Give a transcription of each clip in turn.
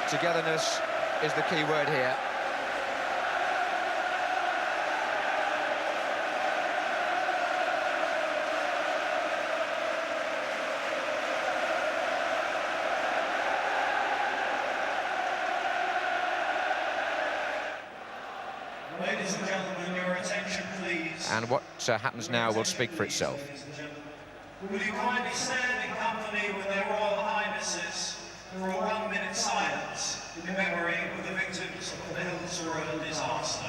Togetherness is the key word here. Ladies and gentlemen, your attention, please. And what happens now will speak for itself. Will you kindly stand in company with their Royal Highnesses for a 1-minute silence in memory of the victims of the Hillsborough disaster?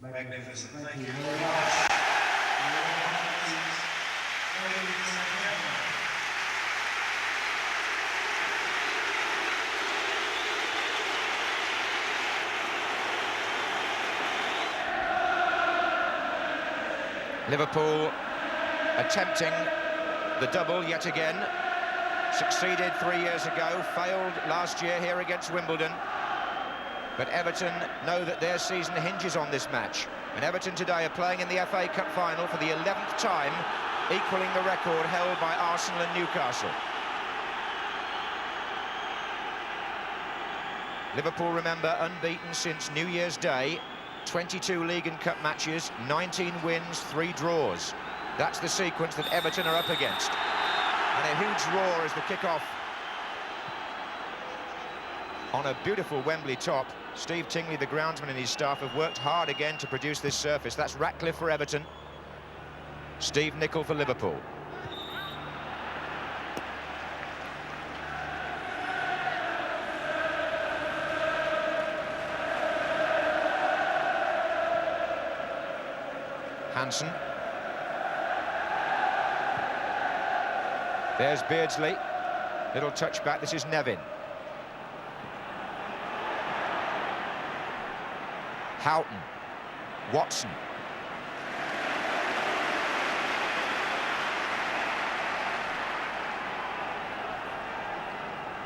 Magnificent. Thank you very much. Liverpool attempting the double yet again. Succeeded 3 years ago, failed last year here against Wimbledon. But Everton know that their season hinges on this match. And Everton today are playing in the FA Cup final for the 11th time, equalling the record held by Arsenal and Newcastle. Liverpool, remember, unbeaten since New Year's Day. 22 League and Cup matches, 19 wins, 3 draws. That's the sequence that Everton are up against. And a huge roar as the kick-off on a beautiful Wembley top. Steve Tingley, the groundsman, and his staff have worked hard again to produce this surface. That's Ratcliffe for Everton. Steve Nicol for Liverpool. Hansen. There's Beardsley. Little touch back. This is Nevin. Houghton. Watson.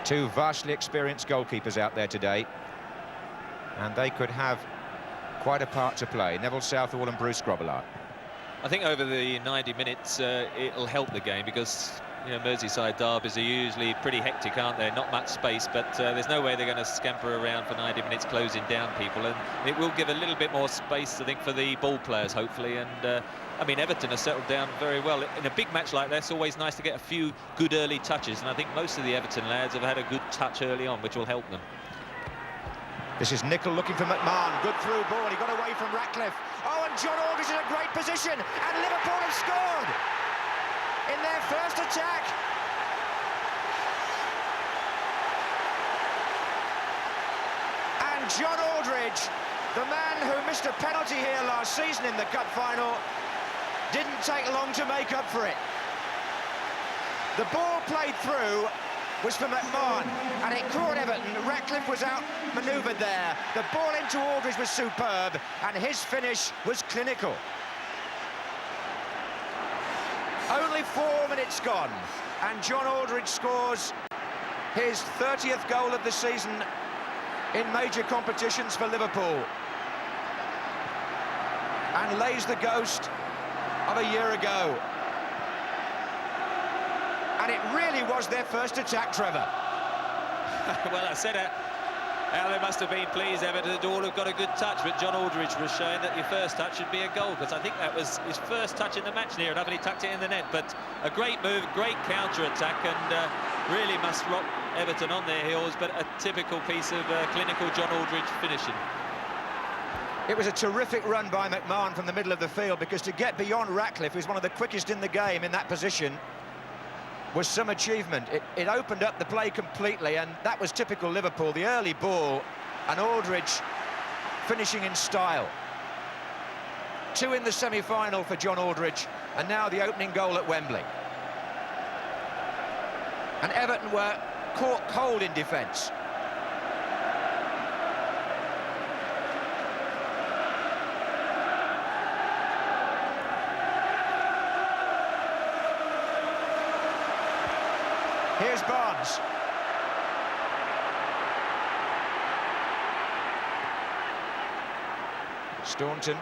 Two vastly experienced goalkeepers out there today, and they could have quite a part to play. Neville Southall and Bruce Grobbelaar. I think over the 90 minutes it'll help the game, because you know, Merseyside derbies are usually pretty hectic, aren't they? Not much space, but there's no way they're going to scamper around for 90 minutes closing down people, and it will give a little bit more space, I think, for the ball players, hopefully. And I mean, Everton has settled down very well. In a big match like this, it's always nice to get a few good early touches, and I think most of the Everton lads have had a good touch early on, which will help them. This is Nicol looking for McMahon. Good through ball. He got away from Ratcliffe. Oh, and John Aldridge in a great position. And Liverpool have scored in their first attack. And John Aldridge, the man who missed a penalty here last season in the cup final, didn't take long to make up for it. The ball played through was for McMahon, and it caught Everton. Ratcliffe was outmanoeuvred there. The ball into Aldridge was superb, and his finish was clinical. Only 4 minutes gone, and John Aldridge scores his 30th goal of the season in major competitions for Liverpool, and lays the ghost of a year ago. And it really was their first attack, Trevor. Well, I said how they must have been pleased. Everton had all have got a good touch, but John Aldridge was showing that your first touch should be a goal, because I think that was his first touch in the match near enough, and he tucked it in the net. But a great move, great counter-attack, and really must rock Everton on their heels, but a typical piece of clinical John Aldridge finishing. It was a terrific run by McMahon from the middle of the field, because to get beyond Ratcliffe, who's one of the quickest in the game in that position, was some achievement. It opened up the play completely, and that was typical Liverpool. The early ball, and Aldridge finishing in style. 2 in the semi-final for John Aldridge, and now the opening goal at Wembley. And Everton were caught cold in defence. Here's Barnes. Staunton.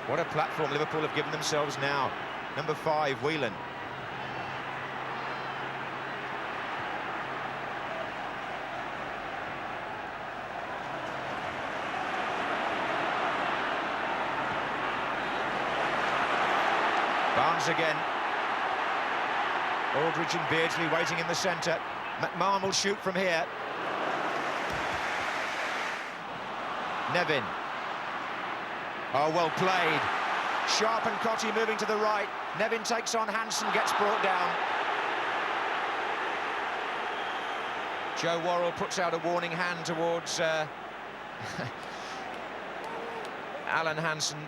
What a platform Liverpool have given themselves now. Number 5, Whelan. Barnes again. Aldridge and Beardsley waiting in the centre. McMahon will shoot from here. Nevin. Oh, well played. Sharp and Cottee moving to the right. Nevin takes on Hansen, gets brought down. Joe Worrell puts out a warning hand towards Alan Hansen.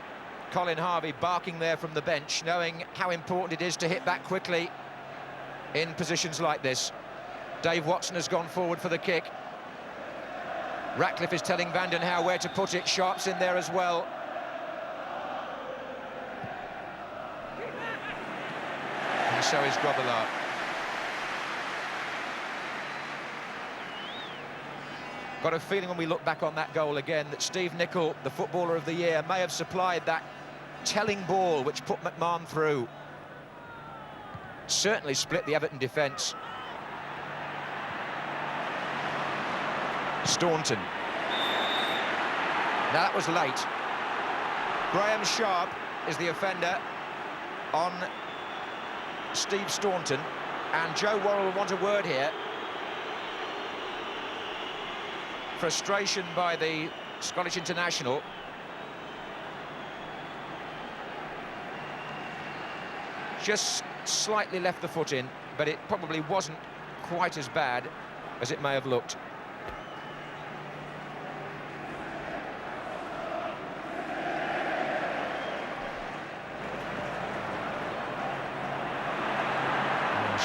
Colin Harvey barking there from the bench, knowing how important it is to hit back quickly in positions like this. Dave Watson has gone forward for the kick. Ratcliffe is telling Vanden Hauwe where to put it. Sharp's in there as well. And so is Grobbelaar. Got a feeling when we look back on that goal again that Steve Nicol, the Footballer of the Year, may have supplied that telling ball which put McMahon through. Certainly split the Everton defence. Staunton. Now that was late. Graham Sharp is the offender on Steve Staunton, and Joe Worrell will want a word here. Frustration by the Scottish international. Just slightly left the foot in, but it probably wasn't quite as bad as it may have looked.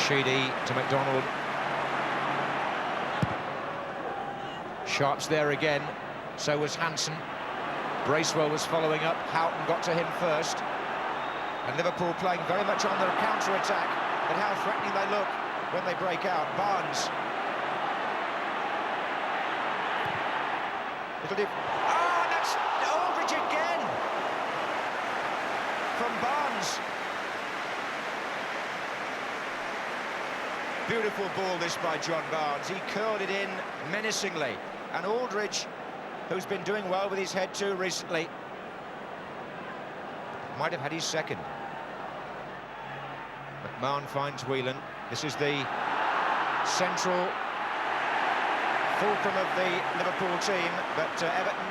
Sheedy to McDonald. Sharp's there again, so was Hansen. Bracewell was following up, Houghton got to him first. And Liverpool playing very much on their counter-attack, but how threatening they look when they break out. Barnes. Oh, and that's Aldridge again! From Barnes. Beautiful ball this by John Barnes. He curled it in menacingly. And Aldridge, who's been doing well with his head too recently, might have had his second. McMahon finds Whelan. This is the central fulcrum of the Liverpool team, but Everton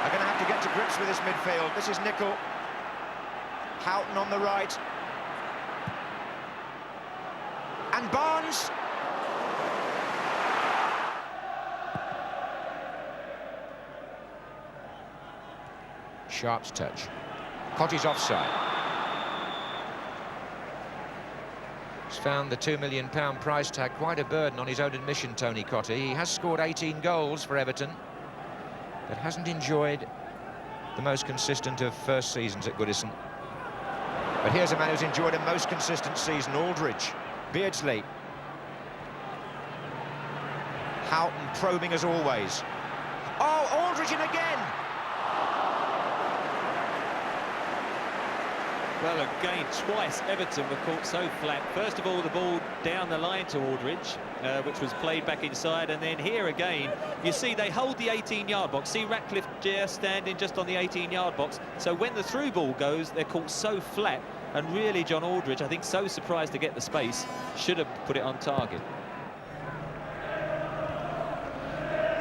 are going to have to get to grips with this midfield. This is Nicol. Houghton on the right. And Barnes. Sharp's touch. Cottee's offside. He's found the £2 million price tag quite a burden on his own admission, Tony Cottee. He has scored 18 goals for Everton, but hasn't enjoyed the most consistent of first seasons at Goodison. But here's a man who's enjoyed a most consistent season, Aldridge. Beardsley. Houghton probing as always. Oh, Aldridge in again! Well, again, twice Everton were caught so flat. First of all, the ball down the line to Aldridge, which was played back inside, and then here again, you see they hold the 18-yard box. See Ratcliffe standing just on the 18-yard box. So when the through ball goes, they're caught so flat, And really, John Aldridge, I think, so surprised to get the space, should have put it on target.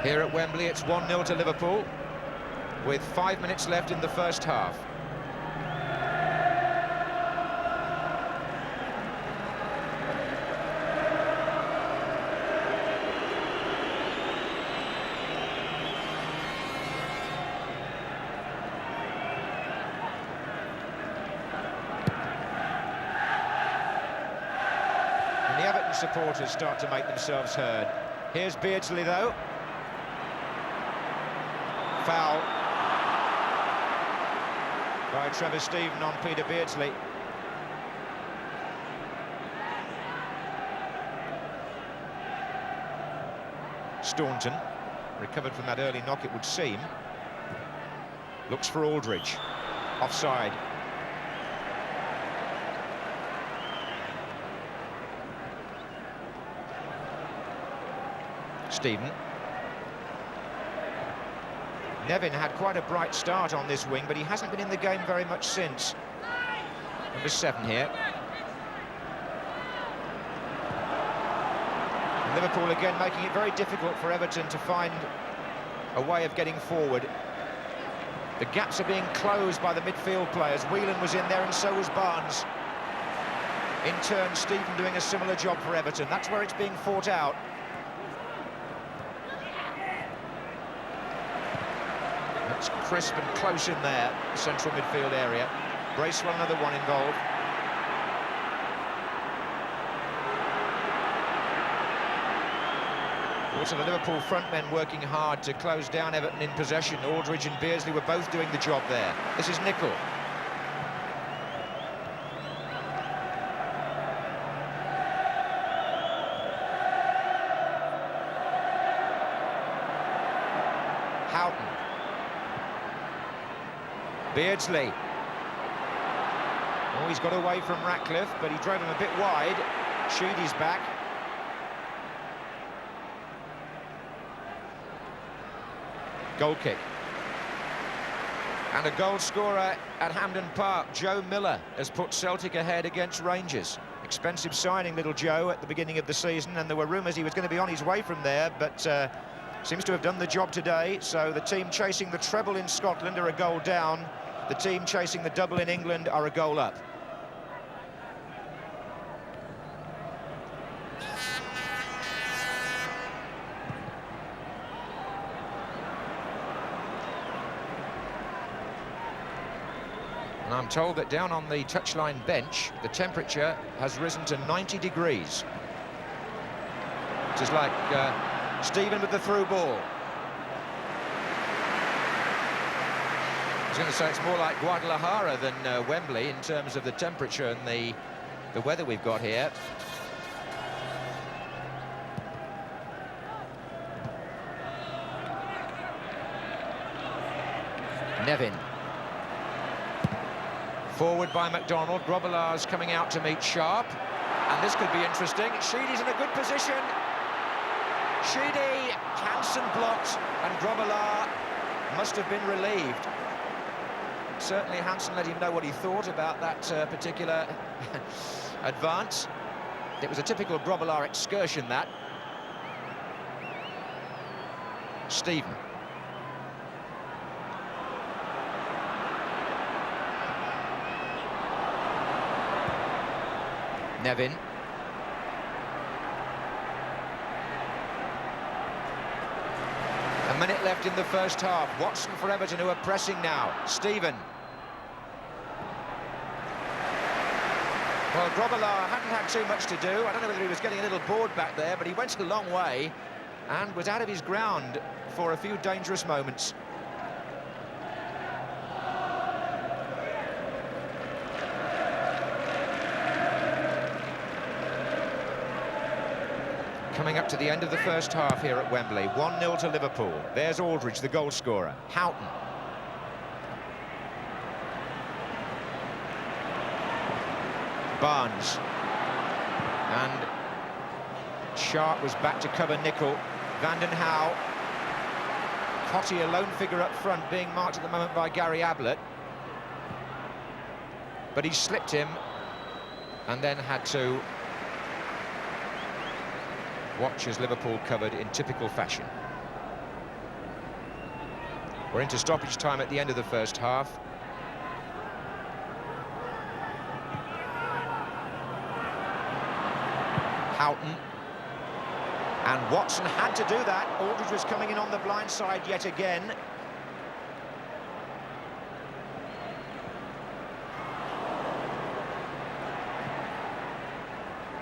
Here at Wembley, it's 1-0 to Liverpool, with 5 minutes left in the first half. And the Everton supporters start to make themselves heard. Here's Beardsley, though. Foul by Trevor Steven on Peter Beardsley. Staunton recovered from that early knock, it would seem. Looks for Aldridge. Offside. Steven. Nevin had quite a bright start on this wing, but he hasn't been in the game very much since. Number 7 here. And Liverpool again making it very difficult for Everton to find a way of getting forward. The gaps are being closed by the midfield players. Whelan was in there and so was Barnes. In turn, Steven doing a similar job for Everton. That's where it's being fought out. It's crisp and close in there, the central midfield area. Bracewell, another one involved. Also, the Liverpool front men working hard to close down Everton in possession. Aldridge and Beardsley were both doing the job there. This is Nicol. Houghton. Beardsley. Oh, he's got away from Ratcliffe, but he drove him a bit wide. Sheedy's back. Goal kick. And a goal scorer at Hampden Park. Joe Miller has put Celtic ahead against Rangers. Expensive signing, little Joe, at the beginning of the season, and there were rumours he was going to be on his way from there, but seems to have done the job today. So the team chasing the treble in Scotland are a goal down. The team chasing the double in England are a goal up. And I'm told that down on the touchline bench, the temperature has risen to 90 degrees. Which is like Steven with the through ball. I was going to say it's more like Guadalajara than Wembley in terms of the temperature and the weather we've got here. Nevin. Forward by McDonald. Grobbelaar's coming out to meet Sharp. And this could be interesting. Sheedy's in a good position. Sheedy, Hansen blocked, and Grobbelaar must have been relieved. Certainly Hansen let him know what he thought about that particular advance. It was a typical Grobbelaar excursion, that. Steven. Nevin. A minute left in the first half. Watson for Everton, who are pressing now. Steven. Well, Grobbelaar hadn't had too much to do. I don't know whether he was getting a little bored back there, but he went a long way and was out of his ground for a few dangerous moments. Coming up to the end of the first half here at Wembley. 1-0 to Liverpool. There's Aldridge, the goal scorer. Houghton. Barnes. And Sharp was back to cover Nicol. Vanden Hauwe. Cottee, a lone figure up front, being marked at the moment by Gary Ablett. but he slipped him and then had to watch as Liverpool covered in typical fashion. We're into stoppage time at the end of the first half. Houghton. And Watson had to do that. Aldridge was coming in on the blind side yet again.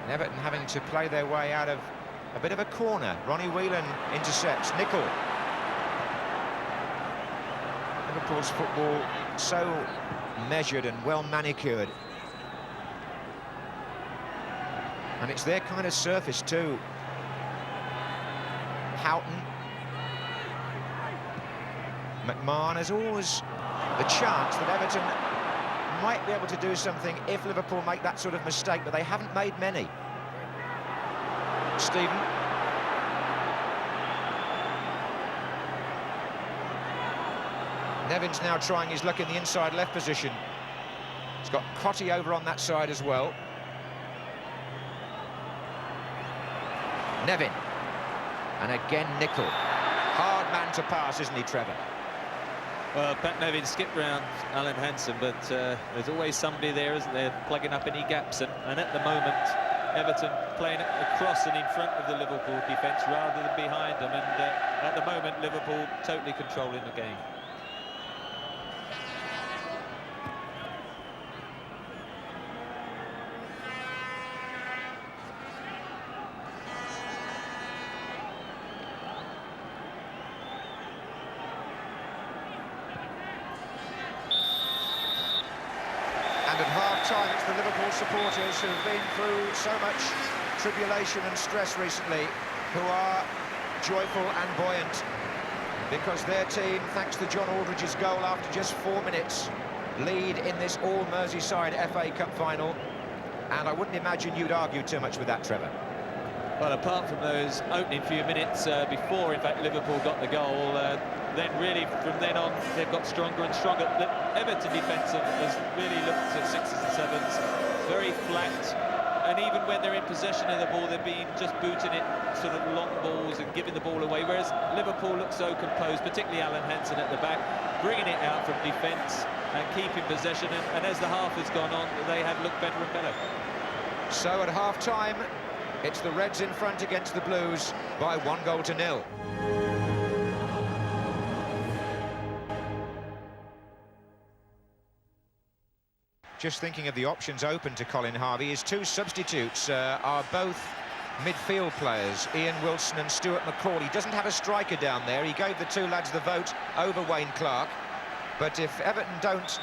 And Everton having to play their way out of a bit of a corner. Ronnie Whelan intercepts. Nicol. Liverpool's football so measured and well manicured. And it's their kind of surface too. Houghton. McMahon has always the chance that Everton might be able to do something if Liverpool make that sort of mistake, but they haven't made many. Stephen. Nevin's now trying his luck in the inside left position. He's got Cottee over on that side as well. Nevin. And again, Nicol. Hard man to pass, isn't he, Trevor? Well, Pat Nevin skipped round Alan Hansen, but there's always somebody there, isn't there, plugging up any gaps. And at the moment, Everton playing across and in front of the Liverpool defence rather than behind them. And at the moment, Liverpool totally controlling the game. And at half-time, it's the Liverpool supporters who've been through so much tribulation and stress recently, who are joyful and buoyant, because their team, thanks to John Aldridge's goal after just 4 minutes, lead in this all-Merseyside FA Cup final. And I wouldn't imagine you'd argue too much with that, Trevor. Well, apart from those opening few minutes before, in fact, Liverpool got the goal, then really from then on they've got stronger and stronger. The Everton defence has really looked at sixes and sevens, very flat, and even when they're in possession of the ball, they're being just booting it sort of long balls and giving the ball away, whereas Liverpool looks so composed, particularly Alan Hansen at the back, bringing it out from defence and keeping possession, and as the half has gone on, they have looked better and better. So at half-time, it's the Reds in front against the Blues by 1-0. Just thinking of the options open to Colin Harvey, his two substitutes are both midfield players, Ian Wilson and Stuart McCall. He doesn't have a striker down there. He gave the two lads the vote over Wayne Clark. But if Everton don't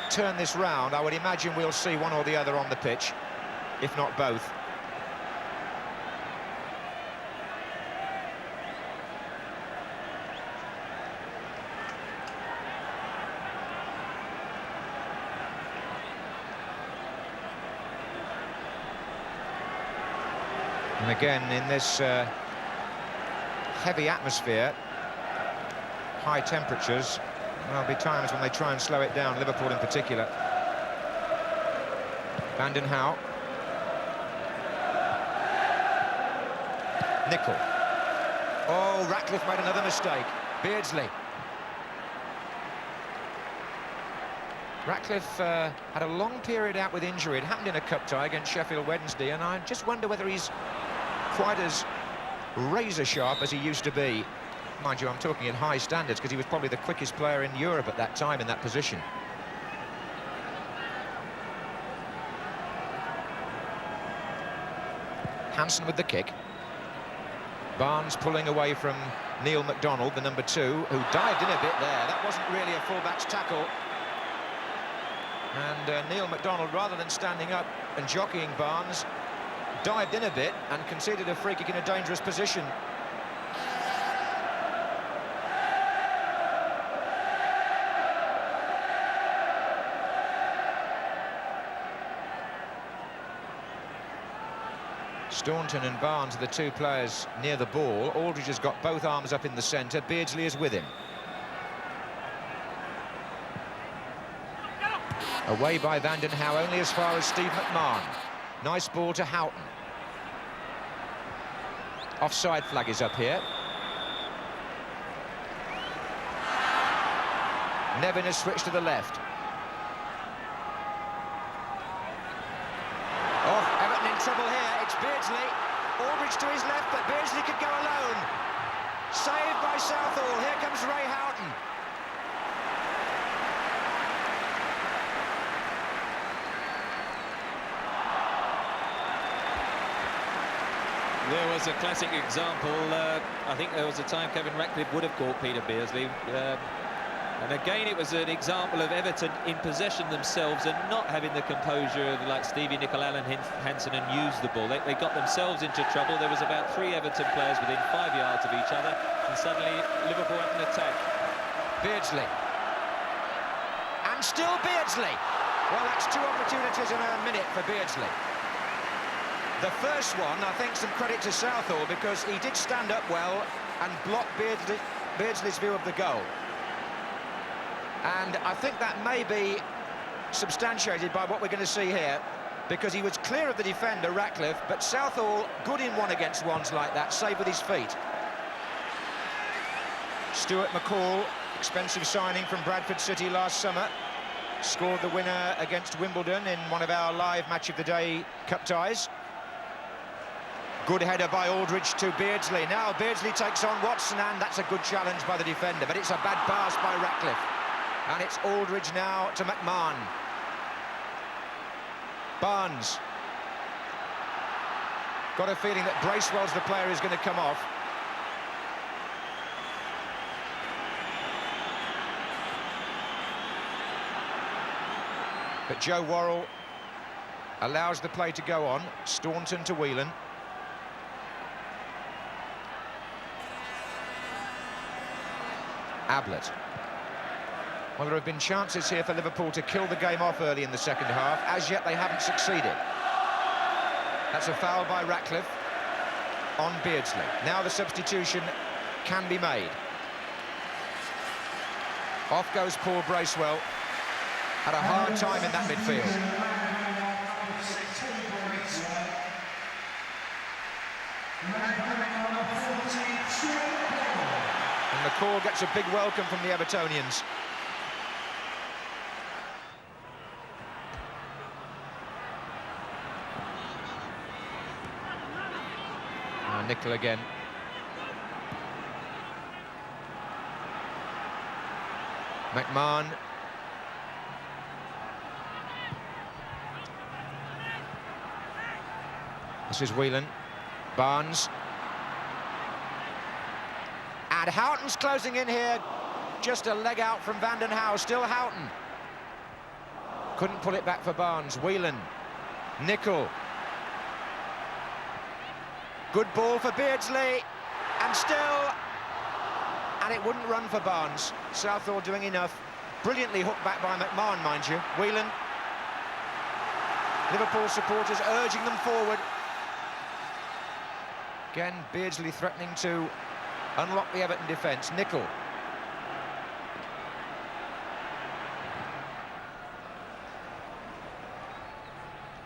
turn this round, I would imagine we'll see one or the other on the pitch, if not both. And again, in this heavy atmosphere, high temperatures, there'll be times when they try and slow it down, Liverpool in particular. Vanden Hauw. Nicol. Oh, Ratcliffe made another mistake. Beardsley. Ratcliffe had a long period out with injury. It happened in a cup tie against Sheffield Wednesday, and I just wonder whether he's quite as razor-sharp as he used to be. Mind you, I'm talking at high standards, because he was probably the quickest player in Europe at that time in that position. Hansen with the kick. Barnes pulling away from Neil McDonald, the number 2, who dived in a bit there. That wasn't really a fullback's tackle. And Neil McDonald, rather than standing up and jockeying Barnes, dived in a bit and conceded a free kick in a dangerous position. Staunton and Barnes are the two players near the ball. Aldridge has got both arms up in the centre. Beardsley is with him. Away by Vanden Houwe, only as far as Steve McMahon. Nice ball to Houghton. Offside flag is up here. Nevin has switched to the left. Oh, Everton in trouble here. It's Beardsley. Aldridge to his left, but Beardsley could go alone. Saved by Southall. Here comes Ray Houghton. There was a classic example. I think there was a time Kevin Ratcliffe would have caught Peter Beardsley. And again, it was an example of Everton in possession themselves and not having the composure like Stevie Nicol, Alan Hansen, and use the ball. They got themselves into trouble. There was about 3 Everton players within 5 yards of each other, and suddenly Liverpool had an attack. Beardsley. And still Beardsley. Well, that's 2 opportunities in a minute for Beardsley. The first one, I think, some credit to Southall, because he did stand up well and block Beardsley's view of the goal. And I think that may be substantiated by what we're going to see here, because he was clear of the defender, Ratcliffe, but Southall good in 1-against-1s like that, save with his feet. Stuart McCall, expensive signing from Bradford City last summer, scored the winner against Wimbledon in one of our live Match of the Day cup ties. Good header by Aldridge to Beardsley. Now Beardsley takes on Watson, and that's a good challenge by the defender, but it's a bad pass by Ratcliffe. And it's Aldridge now to McMahon. Barnes. Got a feeling that Bracewell's the player who's going to come off. But Joe Worrell allows the play to go on. Staunton to Whelan. Ablett. Well, there have been chances here for Liverpool to kill the game off early in the second half. As yet, they haven't succeeded. That's a foul by Ratcliffe on Beardsley. Now the substitution can be made. Off goes Paul Bracewell. Had a hard time in that midfield. And McCall gets a big welcome from the Evertonians. Nicol again. McMahon. This is Whelan. Barnes. And Houghton's closing in here. Just a leg out from Vanden Houwe. Still Houghton. Couldn't pull it back for Barnes. Whelan. Nicol. Good ball for Beardsley, and still, and it wouldn't run for Barnes. Southall doing enough. Brilliantly hooked back by McMahon, mind you. Whelan. Liverpool supporters urging them forward. Again, Beardsley threatening to unlock the Everton defence. Nicol.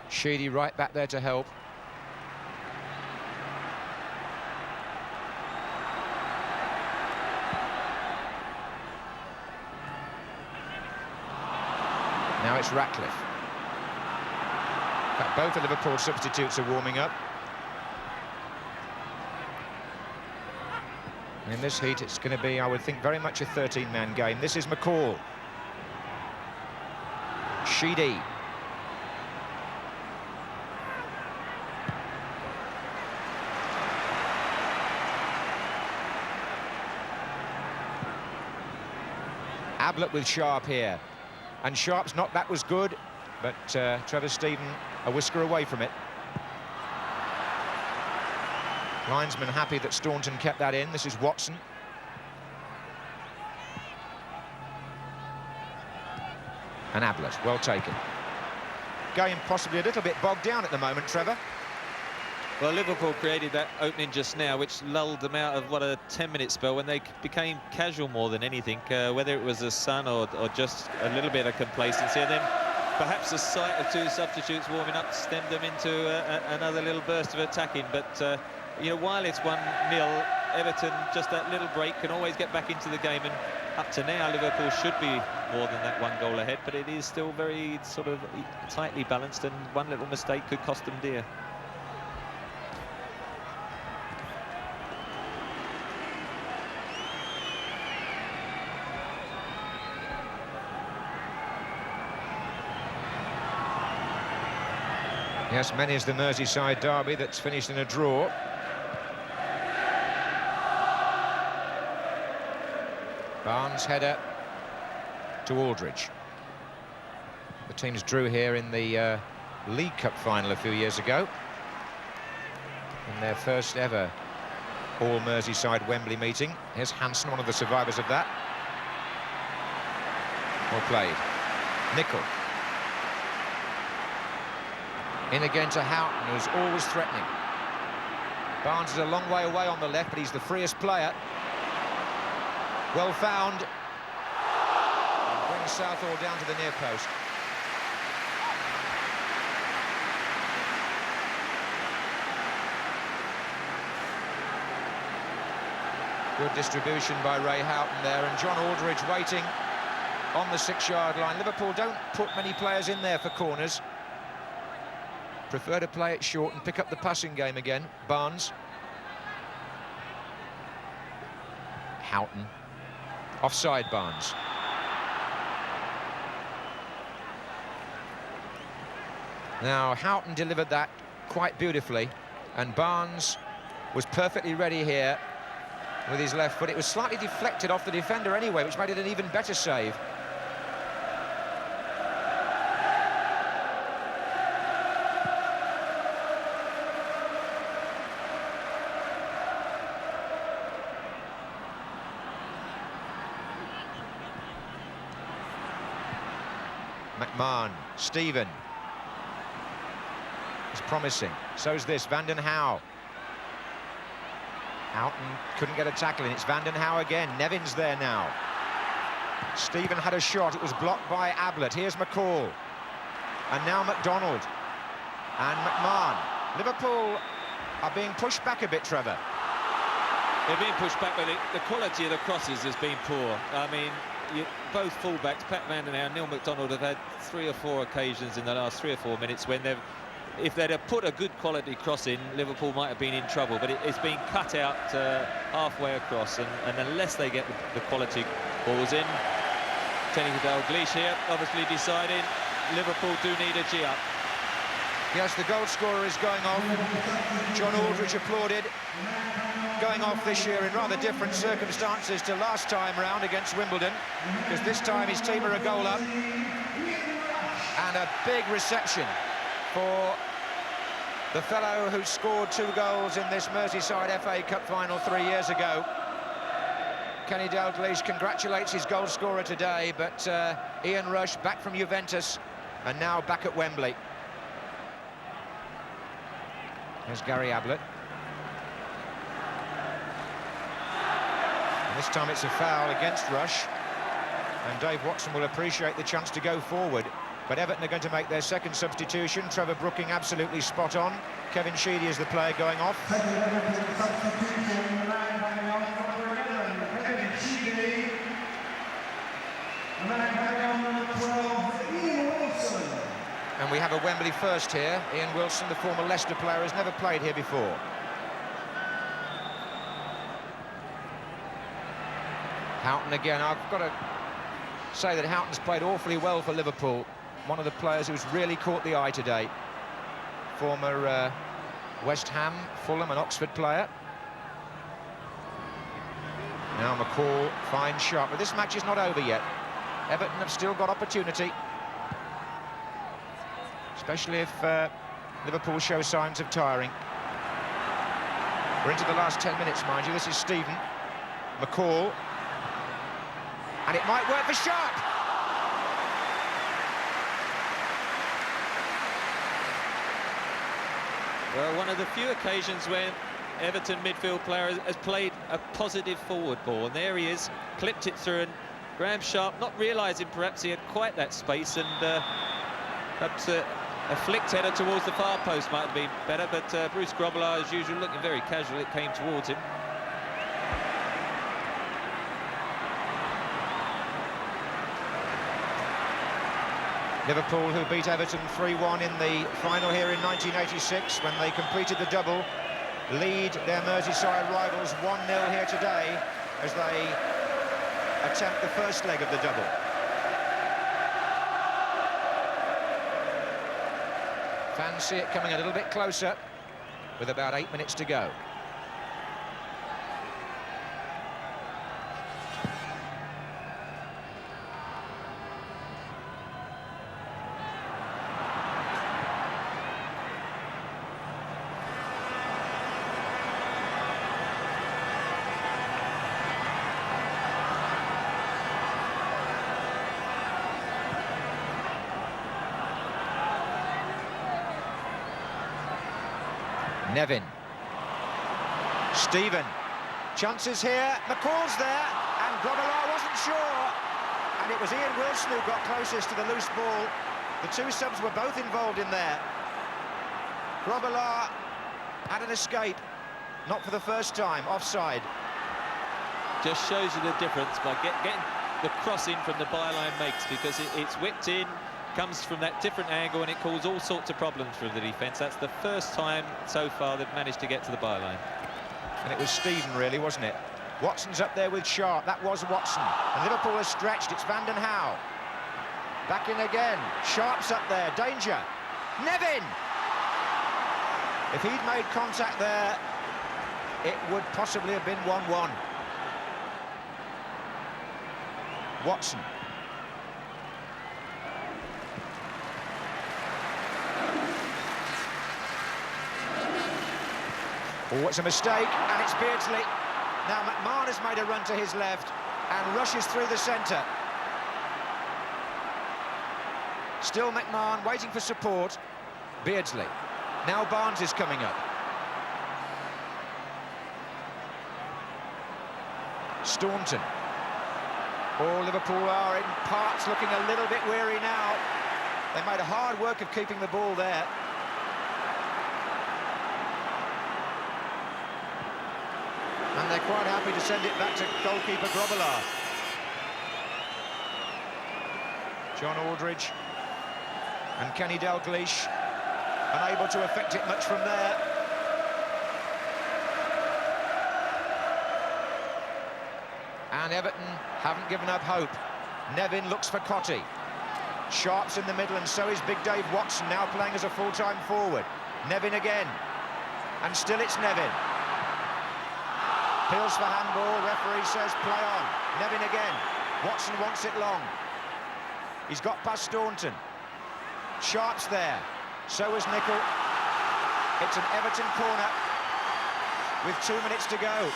Sheedy right back there to help. Now it's Ratcliffe. In fact, both of Liverpool's substitutes are warming up. And in this heat, it's going to be, I would think, very much a 13-man game. This is McCall. Sheedy. Ablett with Sharp here. And Sharp's knockback was good, but Trevor Steven a whisker away from it. Linesman happy that Staunton kept that in. This is Watson. And Ablett, well taken. Game possibly a little bit bogged down at the moment, Trevor. Well, Liverpool created that opening just now, which lulled them out of, what, a 10-minute spell when they became casual more than anything, whether it was the sun or just a little bit of complacency. And then perhaps the sight of two substitutes warming up stemmed them into another little burst of attacking. But you know, while it's 1-0, Everton, just that little break, can always get back into the game. And up to now, Liverpool should be more than that 1 goal ahead, but it is still very sort of tightly balanced, and one little mistake could cost them dear. Yes, many's the Merseyside derby that's finished in a draw. Barnes' header to Aldridge. The teams drew here in the League Cup final a few years ago, in their first ever all-Merseyside Wembley meeting. Here's Hansen, one of the survivors of that. Well played. Nickel. In again to Houghton, who's always threatening. Barnes is a long way away on the left, but he's the freest player. Well found. Brings Southall down to the near post. Good distribution by Ray Houghton there, and John Aldridge waiting on the 6-yard line. Liverpool don't put many players in there for corners. Prefer to play it short and pick up the passing game again. Barnes. Houghton. Offside, Barnes. Now, Houghton delivered that quite beautifully, and Barnes was perfectly ready here with his left foot. It was slightly deflected off the defender anyway, which made it an even better save. McMahon, Stephen. It's promising. So's this, Vanden Hauwe. Houghton couldn't get a tackle in. It's Vanden Hauwe again. Nevin's there now. Stephen had a shot. It was blocked by Ablett. Here's McCall. And now McDonald. And McMahon. Liverpool are being pushed back a bit, Trevor. They're being pushed back, but the quality of the crosses has been poor. I mean, both fullbacks, Pat Vanden Hauwe and Neil McDonald, have had 3 or 4 occasions in the last 3 or 4 minutes when if they'd have put a good quality cross in, Liverpool might have been in trouble, but it's been cut out halfway across, and unless they get the quality balls in. Kenny Dalglish here, obviously deciding Liverpool do need a G-up. Yes, the goal scorer is going off. John Aldridge applauded. Going off this year in rather different circumstances to last time round against Wimbledon, because this time his team are a goal up. And a big reception for the fellow who scored 2 goals in this Merseyside FA Cup final 3 years ago. Kenny Dalglish congratulates his goal scorer today, but Ian Rush back from Juventus and now back at Wembley. There's Gary Ablett. And this time it's a foul against Rush, and Dave Watson will appreciate the chance to go forward. But Everton are going to make their second substitution. Trevor Brooking absolutely spot on. Kevin Sheedy is the player going off. And we have a Wembley first here. Ian Wilson, the former Leicester player, has never played here before. Houghton again. I've got to say that Houghton's played awfully well for Liverpool. One of the players who's really caught the eye today. Former West Ham, Fulham and Oxford player. Now McCall, fine shot. But this match is not over yet. Everton have still got opportunity. Especially if Liverpool show signs of tiring. We're into the last 10 minutes, mind you. This is Stephen. McCall. And it might work for Sharp. Well, one of the few occasions when Everton midfield player has played a positive forward ball, and there he is, clipped it through, and Graham Sharp, not realising perhaps he had quite that space, and Perhaps a flicked header towards the far post might have been better, but Bruce Grobbelaar, as usual, looking very casual. It came towards him. Liverpool, who beat Everton 3-1 in the final here in 1986 when they completed the double, lead their Merseyside rivals 1-0 here today as they attempt the first leg of the double. Fans see it coming a little bit closer with about 8 minutes to go. Nevin. Stephen. Chances here. McCall's there, and Grobbelaar wasn't sure. And it was Ian Wilson who got closest to the loose ball. The two subs were both involved in there. Grobbelaar had an escape, not for the first time, offside. Just shows you the difference by getting the cross in from the byline makes, because it's whipped in, comes from that different angle, and it caused all sorts of problems for the defence. That's the first time so far they've managed to get to the byline. And it was Stephen, really, wasn't it? Watson's up there with Sharp. That was Watson. And Liverpool has stretched. It's Van den Hauwe. Back in again. Sharp's up there. Danger. Nevin! If he'd made contact there, it would possibly have been 1-1. Watson. Oh, it's a mistake, and it's Beardsley. Now McMahon has made a run to his left and rushes through the centre. Still McMahon waiting for support. Beardsley. Now Barnes is coming up. Staunton. Oh, Liverpool are in parts looking a little bit weary now. They made a hard work of keeping the ball there. And they're quite happy to send it back to goalkeeper Grobbelaar. John Aldridge and Kenny Dalglish unable to affect it much from there. And Everton haven't given up hope. Nevin looks for Cottee. Sharp's in the middle, and so is Big Dave Watson, now playing as a full-time forward. Nevin again. And still it's Nevin. Appeals for handball, referee says play on. Nevin again. Watson wants it long. He's got past Staunton. Sharp's there. So is Nicol. It's an Everton corner with 2 minutes to go.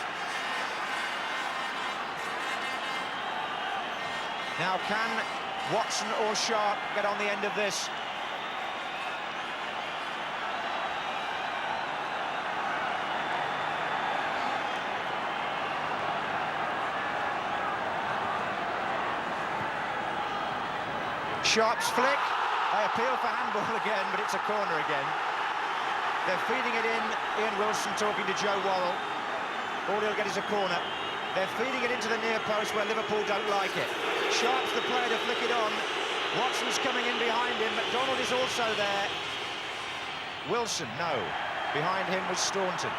Now can Watson or Sharp get on the end of this? Sharp's flick. They appeal for handball again, but it's a corner again. They're feeding it in. Ian Wilson talking to Joe Worrell. All he'll get is a corner. They're feeding it into the near post where Liverpool don't like it. Sharp's the player to flick it on. Watson's coming in behind him. McDonald is also there. Wilson, no. Behind him was Staunton.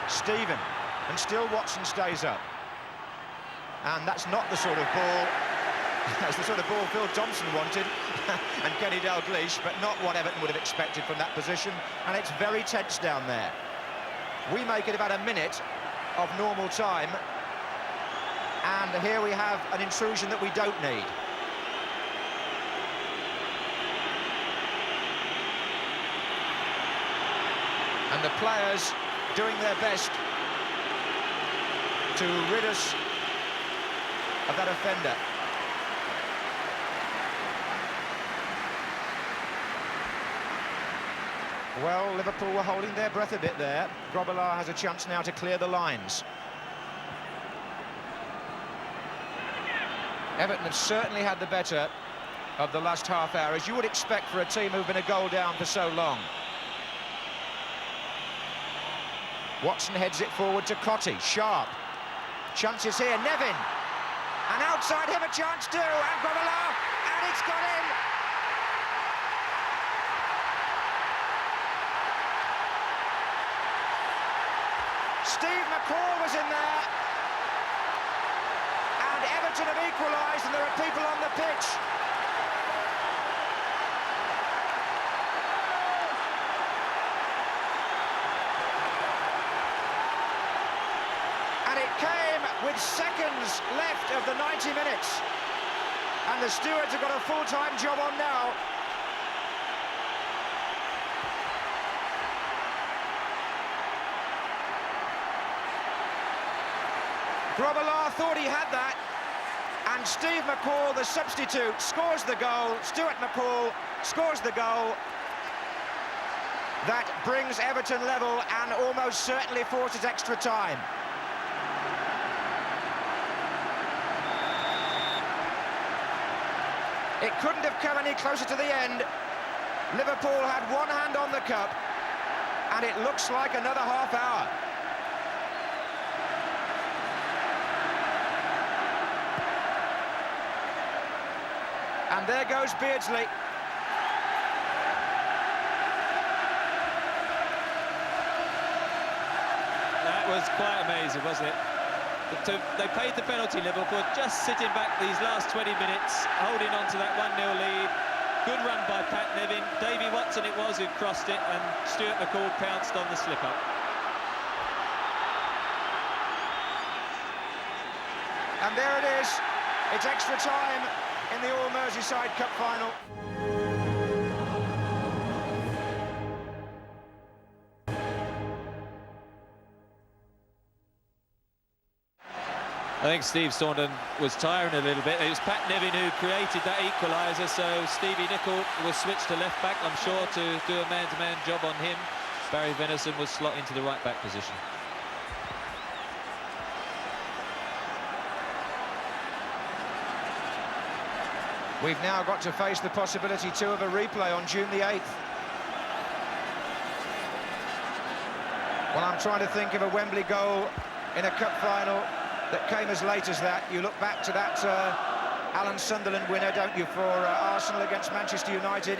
Stephen. And still Watson stays up. And that's not the sort of ball... That's the sort of ball Phil Thompson wanted and Kenny Dalglish, but not what Everton would have expected from that position, and it's very tense down there. We make it about a minute of normal time, and here we have an intrusion that we don't need. And the players doing their best to rid us of that offender. Well, Liverpool were holding their breath a bit there. Grobbelaar has a chance now to clear the lines. Everton have certainly had the better of the last half hour, as you would expect for a team who've been a goal down for so long. Watson heads it forward to Cottee. Sharp. Chances here. Nevin. And outside him a chance too. And Grobbelaar. And it's got in. Steve McCall was in there. And Everton have equalised, and there are people on the pitch. And it came with seconds left of the 90 minutes. And the stewards have got a full-time job on now. Grobbelaar thought he had that, and Steve McCall, the substitute, scores the goal. Stuart McCall scores the goal. That brings Everton level and almost certainly forces extra time. It couldn't have come any closer to the end. Liverpool had one hand on the cup, and it looks like another half hour. And there goes Beardsley. That was quite amazing, wasn't it? They paid the penalty, Liverpool, just sitting back these last 20 minutes, holding on to that 1-0 lead. Good run by Pat Nevin. Davy Watson it was who crossed it, and Stuart McCall pounced on the slip-up. And there it is. It's extra time in the All-Merseyside Cup final. I think Steve Staunton was tiring a little bit. It was Pat Nevin who created that equaliser, so Stevie Nicol was switched to left-back, I'm sure, to do a man-to-man job on him. Barry Venison was slot into the right-back position. We've now got to face the possibility, too, of a replay on June the 8th. Well, I'm trying to think of a Wembley goal in a cup final that came as late as that. You look back to that Alan Sunderland winner, don't you, for Arsenal against Manchester United.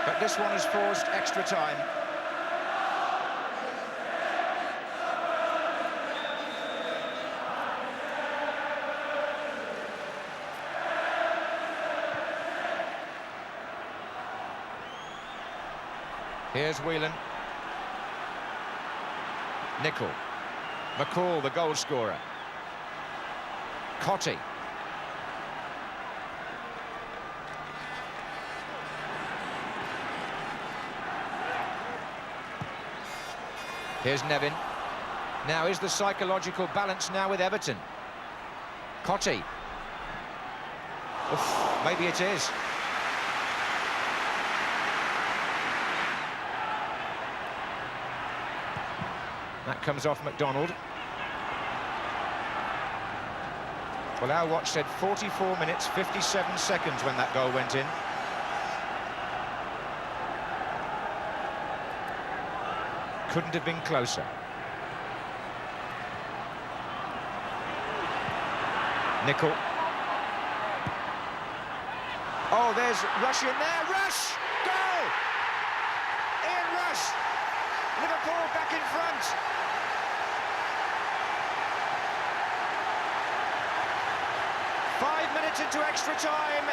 But this one has forced extra time. Here's Whelan. Nicol. McCall, the goal scorer. Cottee. Here's Nevin. Now, is the psychological balance now with Everton? Cottee. Oof, maybe it is. That comes off McDonald. Well, our watch said 44 minutes, 57 seconds when that goal went in. Couldn't have been closer. Nicol. Oh, there's Rush in there. Rush! Goal! Ian Rush! Liverpool back in front. Into extra time.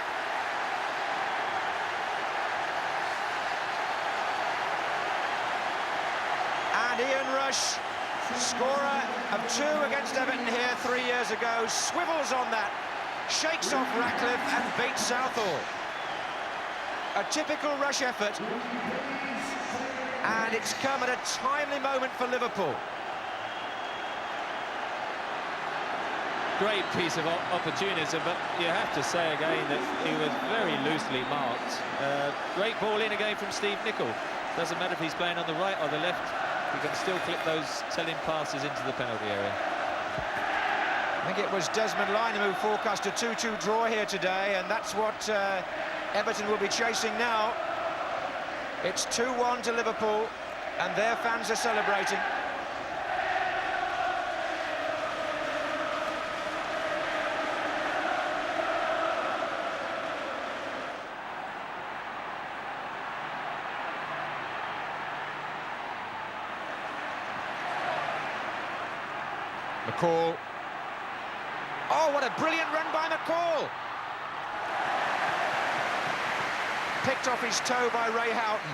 And Ian Rush, scorer of 2 against Everton here 3 years ago, swivels on that, shakes off Ratcliffe and beats Southall. A typical Rush effort, and it's come at a timely moment for Liverpool. Great piece of opportunism, but you have to say again that he was very loosely marked. Great ball in again from Steve Nicol. Doesn't matter if he's playing on the right or the left, he can still clip those telling passes into the penalty area. I think it was Desmond Lynam who forecast a 2-2 draw here today, and that's what Everton will be chasing now. It's 2-1 to Liverpool, and their fans are celebrating. McCall. Oh, what a brilliant run by McCall! Picked off his toe by Ray Houghton.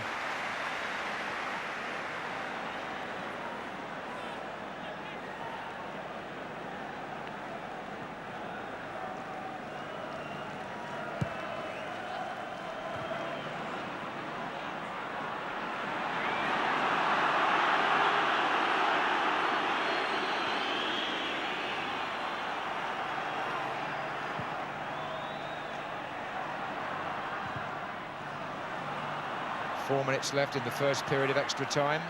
Four minutes left in the first period of extra time.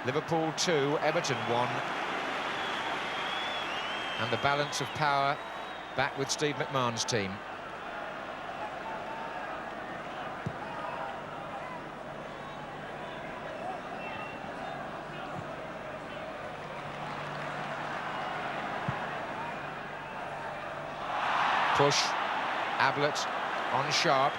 Liverpool 2, Everton 1. And the balance of power back with Steve McMahon's team. Push. Ablett on Sharp.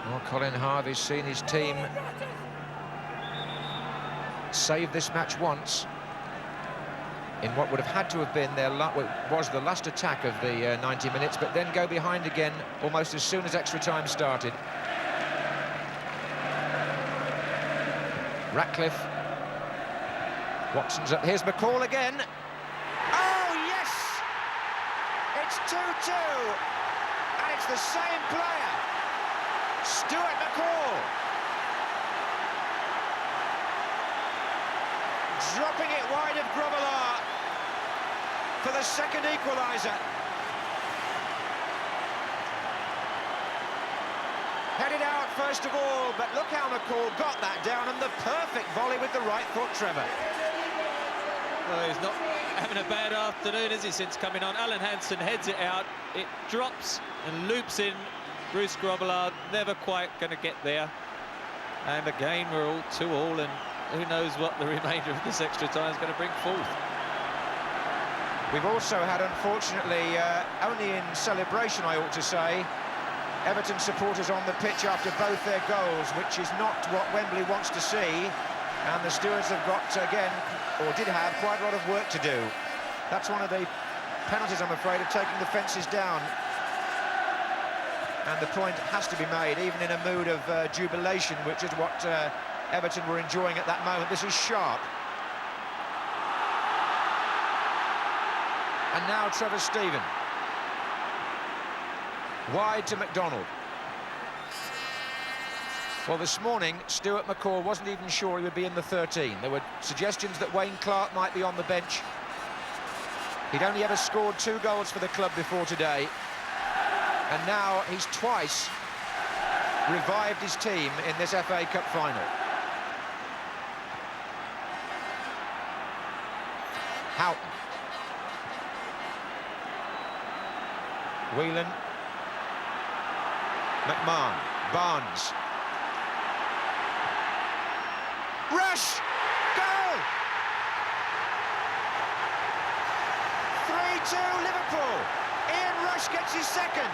Well, Colin Harvey's seen his team save this match once in what would have had to have been their was the last attack of the 90 minutes, but then go behind again almost as soon as extra time started. Ratcliffe. Watson's up. Here's McCall again. Oh, yes! It's 2-2. And it's the same player. Stuart McCall. Dropping it wide of Grobbelaar for the second equaliser. Headed out first of all, but look how McCall got that down, and the perfect volley with the right foot, Trevor. Well, he's not having a bad afternoon, is he, since coming on? Alan Hansen heads it out, it drops and loops in. Bruce Grobbelaar never quite going to get there. And again, we're all 2-2, and who knows what the remainder of this extra time is going to bring forth. We've also had, unfortunately, only in celebration, I ought to say, Everton supporters on the pitch after both their goals, which is not what Wembley wants to see. And the stewards have got, again, or did have, quite a lot of work to do. That's one of the penalties, I'm afraid, of taking the fences down. And the point has to be made, even in a mood of jubilation, which is what Everton were enjoying at that moment. This is Sharp. And now Trevor Steven. Wide to McDonald. Well, this morning, Stuart McCall wasn't even sure he would be in the 13. There were suggestions that Wayne Clark might be on the bench. He'd only ever scored 2 goals for the club before today. And now he's twice revived his team in this FA Cup final. Houghton. Whelan. McMahon. Barnes. Rush! Goal! 3-2 Liverpool. Ian Rush gets his second.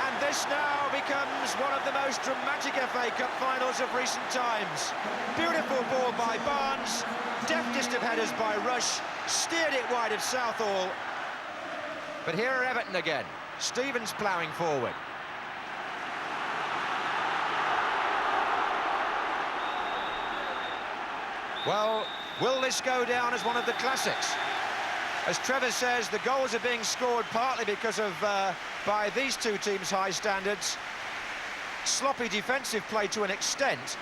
And this now becomes one of the most dramatic FA Cup finals of recent times. Beautiful ball by Barnes, deftest of headers by Rush, steered it wide of Southall. But here are Everton again. Stevens ploughing forward. Well, will this go down as one of the classics? As Trevor says, the goals are being scored partly because of, by these two teams' high standards, sloppy defensive play to an extent,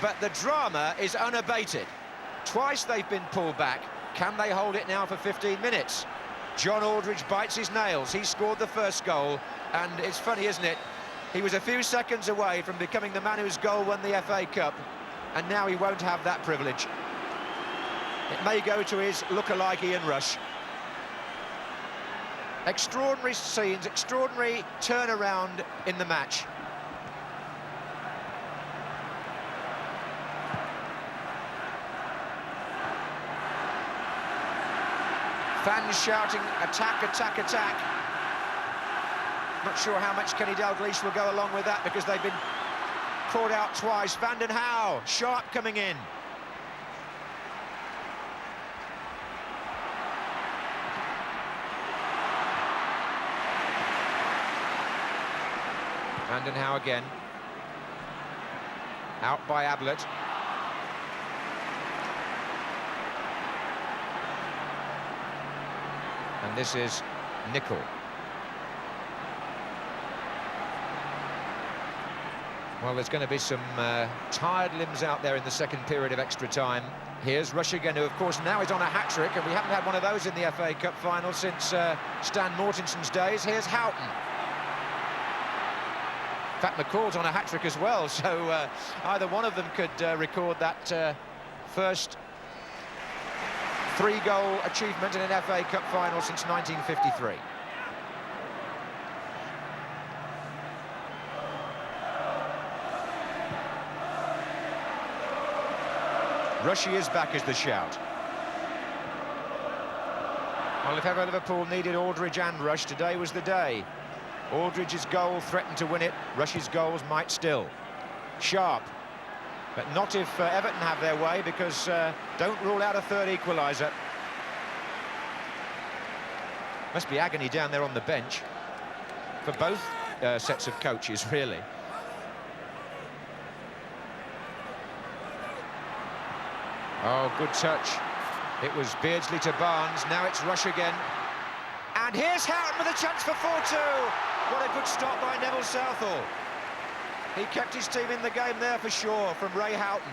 but the drama is unabated. Twice they've been pulled back. Can they hold it now for 15 minutes? John Aldridge bites his nails. He scored the first goal, and it's funny, isn't it? He was a few seconds away from becoming the man whose goal won the FA Cup, and now he won't have that privilege. It may go to his look-alike Ian Rush. Extraordinary scenes, extraordinary turnaround in the match. Fans shouting, attack, attack, attack. Not sure how much Kenny Dalglish will go along with that, because they've been caught out twice. Van den Hauwe, Sharp coming in. Van den Hauwe again. Out by Ablett. And this is Nicol. Well, there's going to be some tired limbs out there in the second period of extra time. Here's Rush again, who, of course, now is on a hat-trick, and we haven't had one of those in the FA Cup final since Stan Mortenson's days. Here's Houghton. In fact, McCall's on a hat-trick as well, so either one of them could record that first three-goal achievement in an FA Cup final since 1953. Rushy is back is the shout. Well, if ever Liverpool needed Aldridge and Rush, today was the day. Aldridge's goal threatened to win it. Rush's goals might still. Sharp. But not if Everton have their way, because don't rule out a third equaliser. Must be agony down there on the bench for both sets of coaches, really. Oh, good touch. It was Beardsley to Barnes. Now it's Rush again. And here's Houghton with a chance for 4-2. What a good stop by Neville Southall. He kept his team in the game there for sure, from Ray Houghton.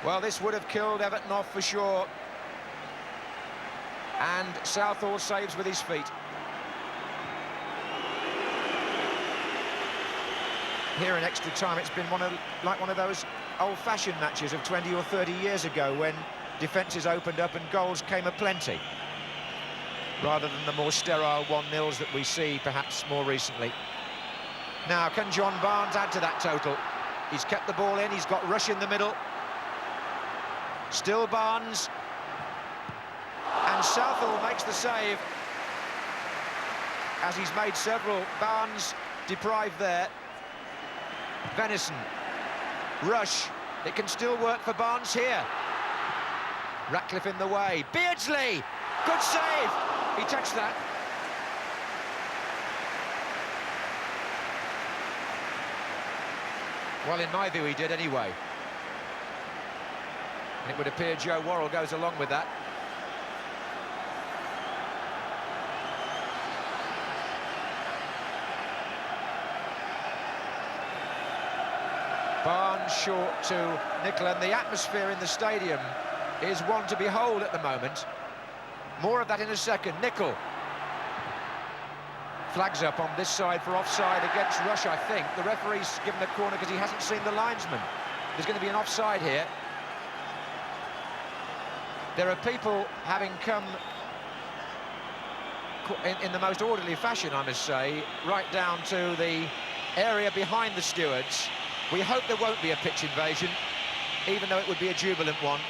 Well, this would have killed Everton off for sure. And Southall saves with his feet. Here in extra time, it's been like one of those old-fashioned matches of 20 or 30 years ago, when defences opened up and goals came aplenty, rather than the more sterile 1-0s that we see perhaps more recently. Now, can John Barnes add to that total? He's kept the ball in, he's got Rush in the middle. Still Barnes. And Southall makes the save, as he's made several. Barnes deprived there. Venison. Rush. It can still work for Barnes here. Ratcliffe in the way. Beardsley! Good save! He touched that. Well, in my view, he did anyway. And it would appear Joe Worrell goes along with that. Barnes short to Nicol, and the atmosphere in the stadium is one to behold at the moment. More of that in a second. Nicol. Flags up on this side for offside against Rush, I think. The referee's given a corner because he hasn't seen the linesman. There's going to be an offside here. There are people having come in the most orderly fashion, I must say, right down to the area behind the stewards. We hope there won't be a pitch invasion, even though it would be a jubilant one.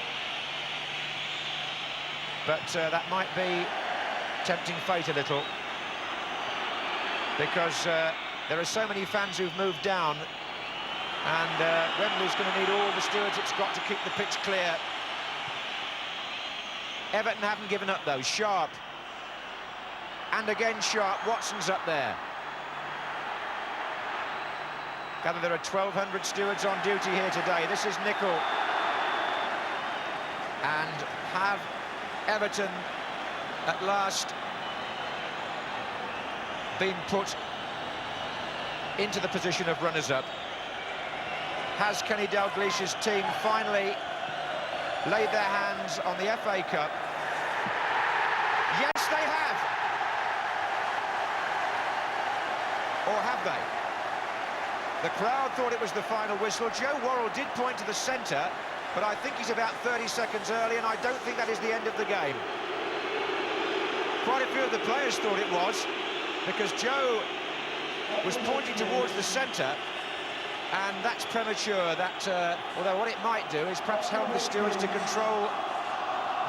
But that might be tempting fate a little, because there are so many fans who've moved down, and Wembley's going to need all the stewards it's got to keep the pitch clear. Everton haven't given up, though. Sharp. And again Sharp. Watson's up there. Gather there are 1,200 stewards on duty here today. This is Nicol. And have Everton at last been put into the position of runners-up? Has Kenny Dalglish's team finally laid their hands on the FA Cup? Yes, they have. Or have they? The crowd thought it was the final whistle. Joe Worrell did point to the centre, but I think he's about 30 seconds early, and I don't think that is the end of the game. Quite a few of the players thought it was, because Joe was pointing towards the centre, and that's premature. That, although what it might do is perhaps help the stewards to control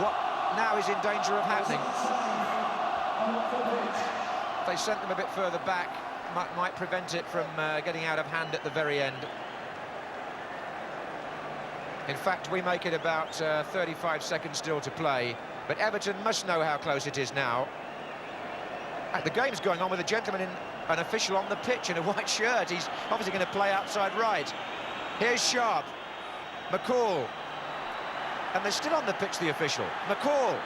what now is in danger of happening. If they sent them a bit further back, might prevent it from getting out of hand at the very end. In fact, we make it about 35 seconds still to play, but Everton must know how close it is now. The game's going on with a gentleman, an official on the pitch in a white shirt. He's obviously going to play outside right. Here's Sharp, McCall, and they're still on the pitch, the official. McCall,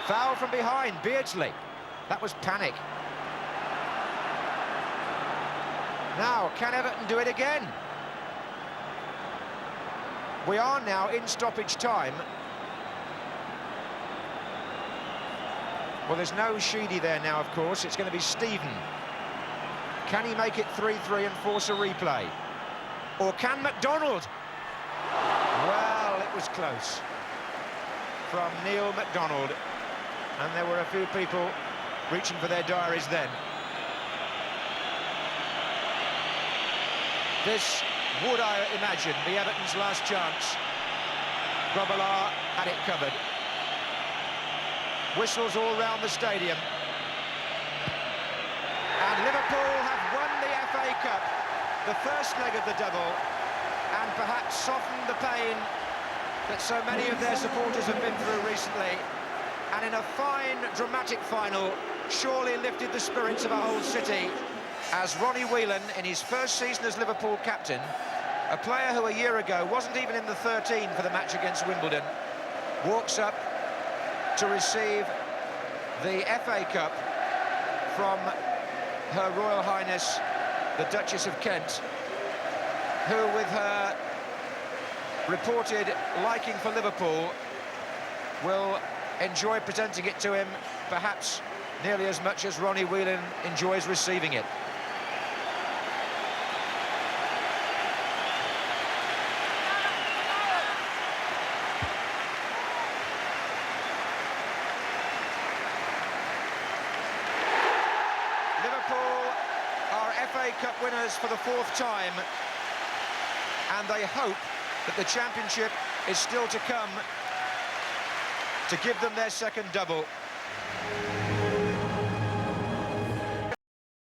foul from behind, Beardsley. That was panic. Now, can Everton do it again? We are now in stoppage time. Well, there's no Sheedy there now, of course. It's going to be Stephen. Can he make it 3-3 and force a replay? Or can McDonald? Well, it was close. From Neil McDonald. And there were a few people reaching for their diaries then. This would, I imagine, be Everton's last chance. Grobbelaar had it covered. Whistles all round the stadium. And Liverpool have won the FA Cup, the first leg of the double, and perhaps softened the pain that so many of their supporters have been through recently. And in a fine, dramatic final, surely lifted the spirits of a whole city, as Ronnie Whelan, in his first season as Liverpool captain, a player who a year ago wasn't even in the 13 for the match against Wimbledon, walks up to receive the FA Cup from Her Royal Highness, the Duchess of Kent, who, with her reported liking for Liverpool, will enjoy presenting it to him perhaps nearly as much as Ronnie Whelan enjoys receiving it. FA Cup winners for the 4th time, and they hope that the championship is still to come to give them their second double.